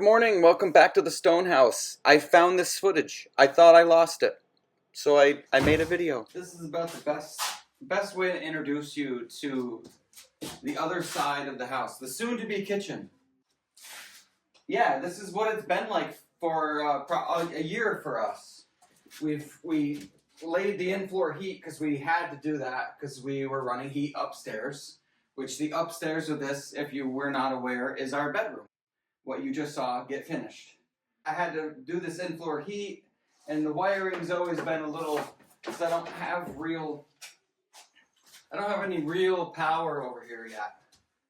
Good morning, welcome back to the Stone House. I found this footage. I thought I lost it, so I made a video. This is about the best way to introduce you to the other side of the house, the soon-to-be kitchen. Yeah, this is what it's been like for a year for us. We laid the in-floor heat because we had to do that because we were running heat upstairs, which the upstairs of this, if you were not aware, is our bedroom. What you just saw get finished. I had to do this in-floor heat, and the wiring's always been a little, because I don't have any real power over here yet.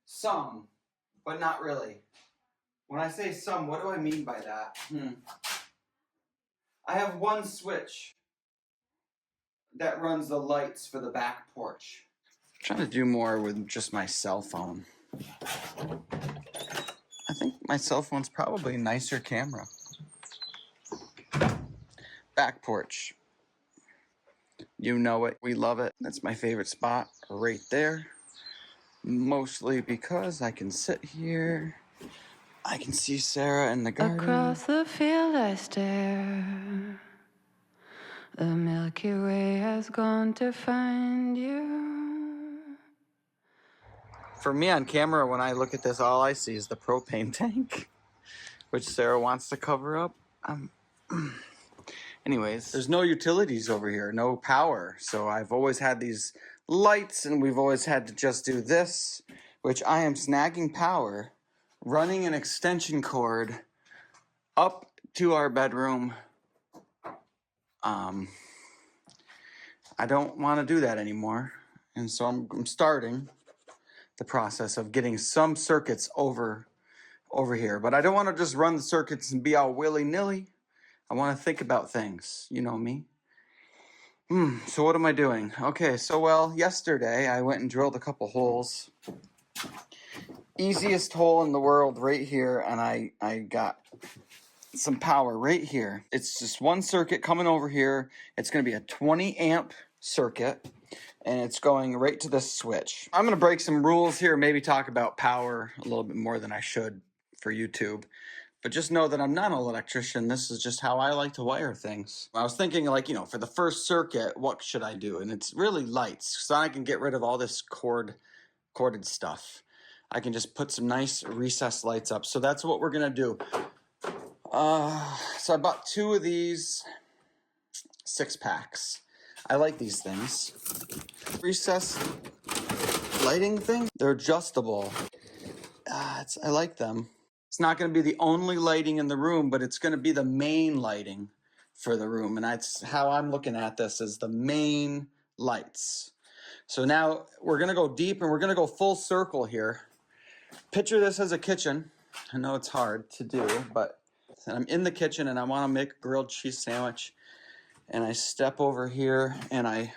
Some, but not really. When I say some, what do I mean by that? I have one switch that runs the lights for the back porch. I'm trying to do more with just my cell phone. I think my cell phone's probably a nicer camera. Back porch. You know it. We love it. That's my favorite spot right there. Mostly because I can sit here. I can see Sarah in the garden. Across the field I stare. The Milky Way has gone to find you. For me on camera, when I look at this, all I see is the propane tank, which Sarah wants to cover up. Anyways, there's no utilities over here, no power. So I've always had these lights, and we've always had to just do this, which I am snagging power, running an extension cord up to our bedroom. I don't want to do that anymore. And so I'm starting the process of getting some circuits over here. But I don't want to just run the circuits and be all willy-nilly. I want to think about things. You know me. So what am I doing? Okay, so yesterday I went and drilled a couple holes. Easiest hole in the world right here, and I got some power right here. It's just one circuit coming over here. It's going to be a 20 amp circuit, and it's going right to this switch. I'm going to break some rules here, maybe talk about power a little bit more than I should for YouTube. But just know that I'm not an electrician. This is just how I like to wire things. I was thinking, for the first circuit, what should I do? And it's really lights, so I can get rid of all this corded stuff. I can just put some nice recessed lights up. So that's what we're going to do. So I bought 2 of these 6-packs. I like these things. Recessed lighting thing. They're adjustable. I like them. It's not going to be the only lighting in the room, but it's going to be the main lighting for the room. And that's how I'm looking at this, as the main lights. So now we're going to go deep, and we're going to go full circle here. Picture this as a kitchen. I know it's hard to do, but I'm in the kitchen and I want to make a grilled cheese sandwich. And I step over here and I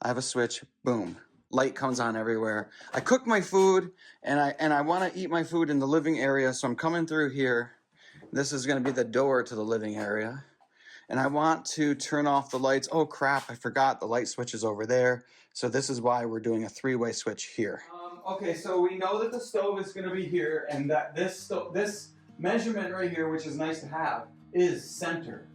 have a switch. Boom. Light comes on everywhere. I cook my food and I want to eat my food in the living area. So I'm coming through here. This is going to be the door to the living area. And I want to turn off the lights. Oh crap, I forgot the light switch is over there. So this is why we're doing a 3-way switch here. Okay, so we know that the stove is going to be here, and that this measurement right here, which is nice to have, is center.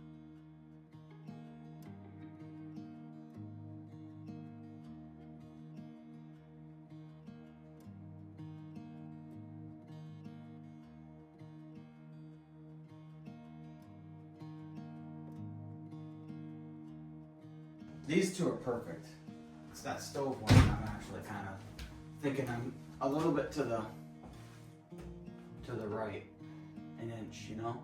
These 2 are perfect. It's that stove one I'm actually kind of thinking I'm a little bit to the right, an inch, you know?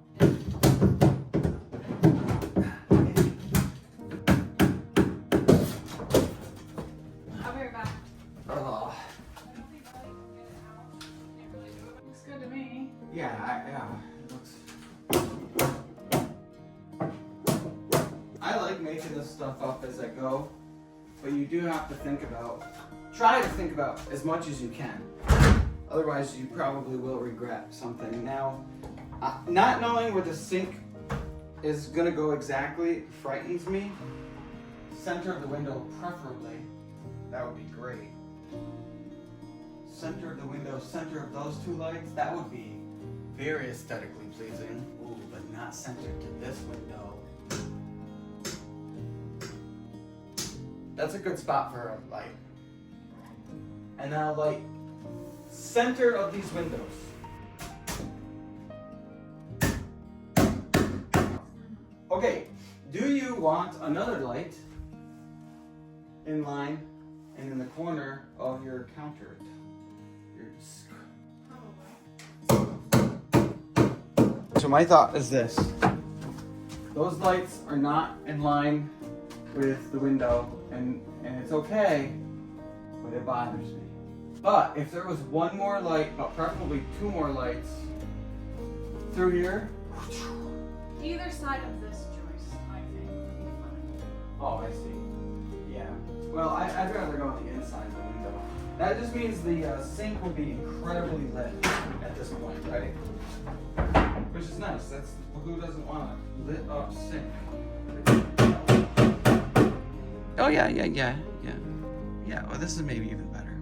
I'll be right back. Oh. I don't think I can get it out. Can't really do it. Looks good to me. Yeah, it looks... I like making this stuff up as I go, but you do have to try to think about as much as you can. Otherwise, you probably will regret something. Now, not knowing where the sink is gonna go exactly frightens me. Center of the window, preferably. That would be great. Center of the window, center of those 2 lights, that would be Very aesthetically pleasing. Ooh, but not centered to this window. That's a good spot for a light. And now light center of these windows. Okay, do you want another light in line and in the corner of your counter? So my thought is this. Those lights are not in line with the window, and it's okay, but it bothers me. But if there was one more light, preferably two more lights through here. Either side of this joist, I think, would be fine. Oh, I see. Yeah. Well, I'd rather go on the inside of the window. That just means the sink will be incredibly lit at this point, right? Which is nice. That's who doesn't want a lit up sink. Oh yeah. Yeah, well this is maybe even better.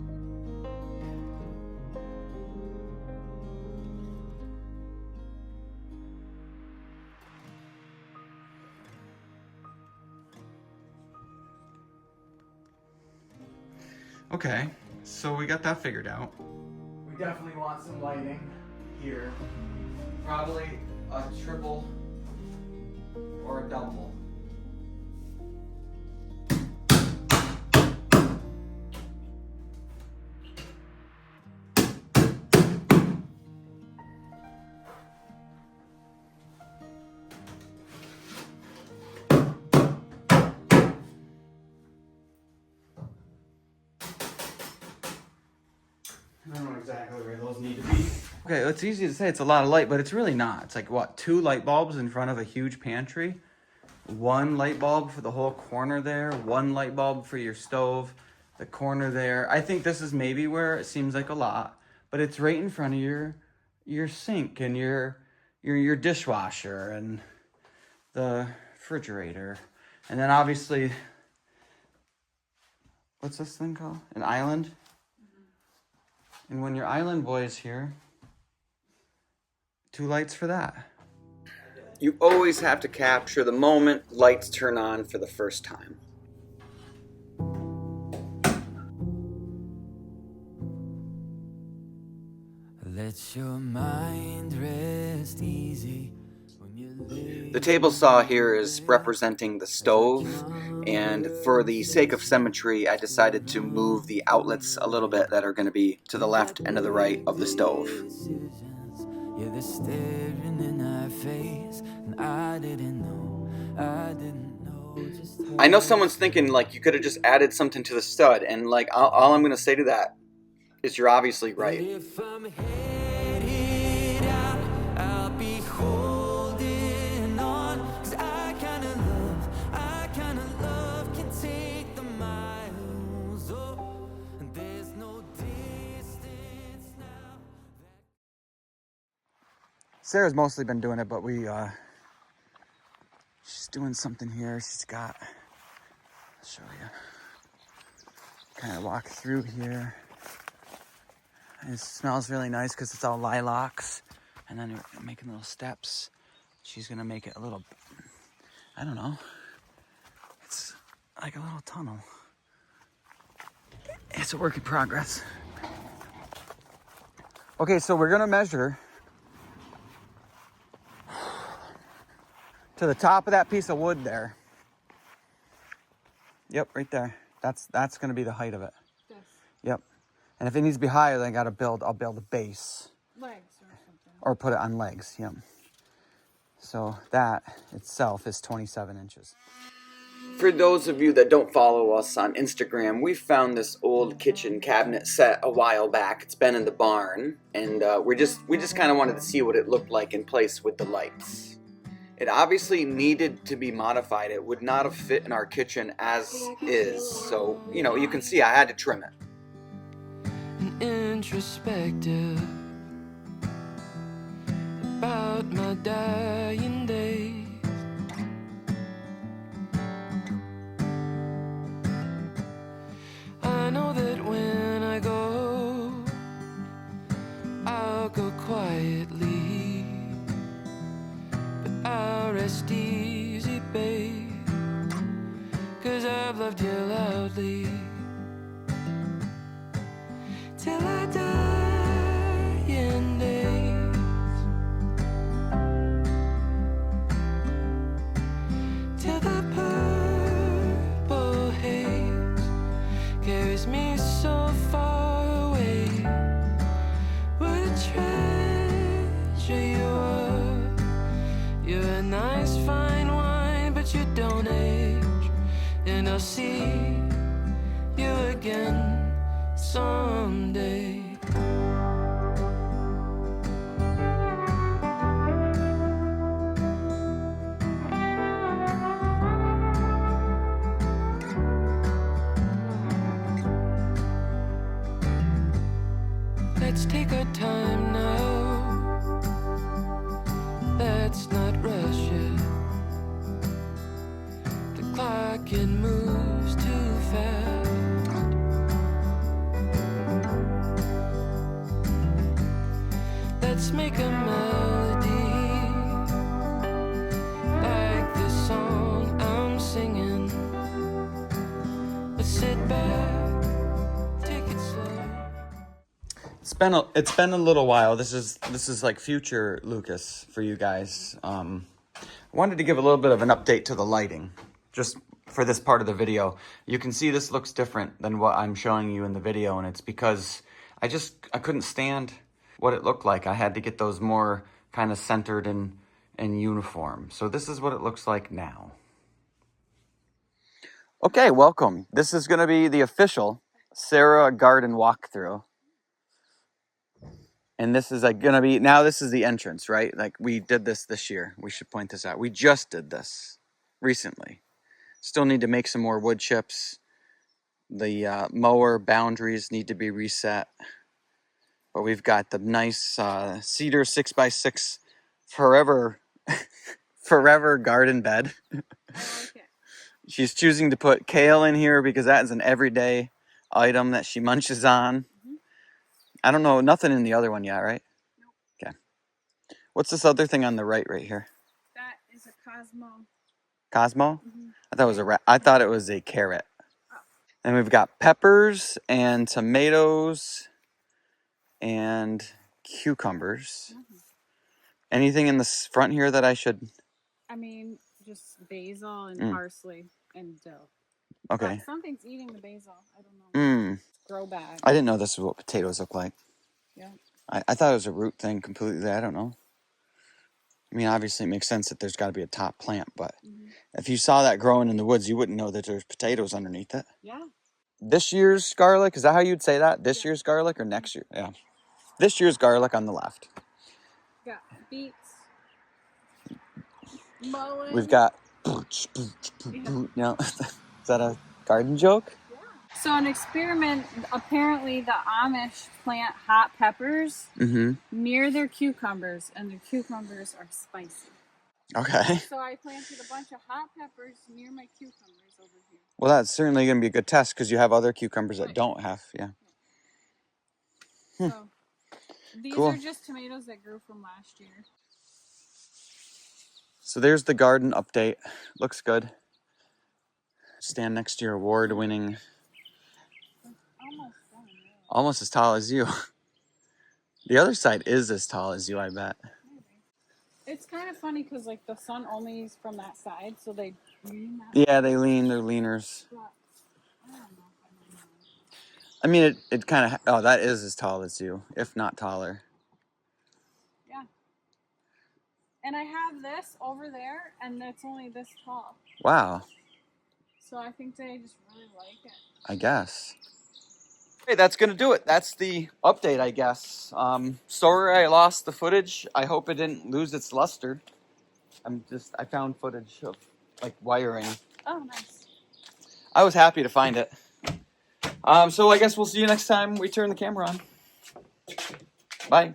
Okay, so we got that figured out. We definitely want some lighting here. Probably a triple or a double. I don't know exactly where those need to be. Okay, it's easy to say it's a lot of light, but it's really not. It's like, what, 2 light bulbs in front of a huge pantry? 1 light bulb for the whole corner there, 1 light bulb for your stove, the corner there. I think this is maybe where it seems like a lot, but it's right in front of your sink and your dishwasher and the refrigerator. And then obviously, what's this thing called? An island? And when your island boy is here, 2 lights for that. You always have to capture the moment lights turn on for the first time. Let your mind rest easy. The table saw here is representing the stove, and for the sake of symmetry, I decided to move the outlets a little bit that are going to be to the left and to the right of the stove. Yeah, they're staring in our face, and I didn't know just how. I know someone's thinking, like, you could have just added something to the stud, and, like, all I'm going to say to that is you're obviously right. If I'm headed out, I'll be holding on, 'cause I kind of love can take the miles, oh, and there's no distance now. Sarah's mostly been doing it, but she's doing something here. She's got, I'll show you. Kind of walk through here. And it smells really nice because it's all lilacs. And then we're making little steps. She's gonna make it a little, I don't know. It's like a little tunnel. It's a work in progress. Okay, so we're gonna measure to the top of that piece of wood there. Yep, right there. That's gonna be the height of it. Yes. Yep. And if it needs to be higher, then I'll build a base. Legs or something. Or put it on legs, yep. So that itself is 27 inches. For those of you that don't follow us on Instagram, we found this old kitchen cabinet set a while back. It's been in the barn, and we just kind of wanted to see what it looked like in place with the lights. It obviously needed to be modified. It would not have fit in our kitchen as is. So, you can see I had to trim it. Introspective about my dying days. I know that when I go, I'll go quietly. rest easy, babe, 'cause I've loved you loudly till I die in days, till the purple haze carries me so far away. What a treasure you are. You're a nice fine wine, but you don't age, and I'll see you again someday. Let's take our time now. Let's not rush it. The clock, it moves too fast. Let's make a melody like this song I'm singing. Let's sit back, take it slow. It's been a little while. This is like future Lucas for you guys. I wanted to give a little bit of an update to the lighting, just for this part of the video. You can see this looks different than what I'm showing you in the video, and it's because I couldn't stand what it looked like. I had to get those more kind of centered and uniform. So this is what it looks like now. Okay, welcome. This is going to be the official Sarah garden walkthrough. And this is like gonna be, now this is the entrance, right? Like we did this year. We should point this out. We just did this recently. Still need to make some more wood chips. The mower boundaries need to be reset. But we've got the nice cedar 6x6 forever garden bed. I like it. She's choosing to put kale in here because that is an everyday item that she munches on. I don't know, nothing in the other one yet, right? Nope. Okay. What's this other thing on the right here? That is a Cosmo. Cosmo? I thought it was I thought it was a carrot. Oh. And we've got peppers and tomatoes and cucumbers. Anything in the front here that I should? I mean, just basil and parsley and dill. Okay. But something's eating the basil. I don't know. Grow bag. I didn't know this is what potatoes look like. Yeah. I thought it was a root thing completely. I don't know. I mean, obviously it makes sense that there's got to be a top plant, but if you saw that growing in the woods, you wouldn't know that there's potatoes underneath it. Yeah. This year's garlic, is that how you'd say that? This year's garlic or next year? Yeah. This year's garlic on the left. Got beets. Mullen. We've got... No. Is that a garden joke? Yeah. So an experiment, apparently the Amish plant hot peppers near their cucumbers, and their cucumbers are spicy. Okay. So I planted a bunch of hot peppers near my cucumbers over here. Well, that's certainly going to be a good test because you have other cucumbers that don't have, yeah. So these Cool. are just tomatoes that grew from last year. So there's the garden update. Looks good. Stand next to your award-winning... Almost done. Really. Almost as tall as you. The other side is as tall as you, I bet. Maybe. It's kind of funny because like the sun only is from that side, so they lean that Yeah, they lean. They're leaners. But, I don't know. I mean, it kind of... Oh, that is as tall as you, if not taller. Yeah. And I have this over there, and it's only this tall. Wow. So I think they just really like it. I guess. Hey, that's going to do it. That's the update, I guess. Sorry I lost the footage. I hope it didn't lose its luster. I found footage of, like, wiring. Oh, nice. I was happy to find it. So I guess we'll see you next time we turn the camera on. Bye.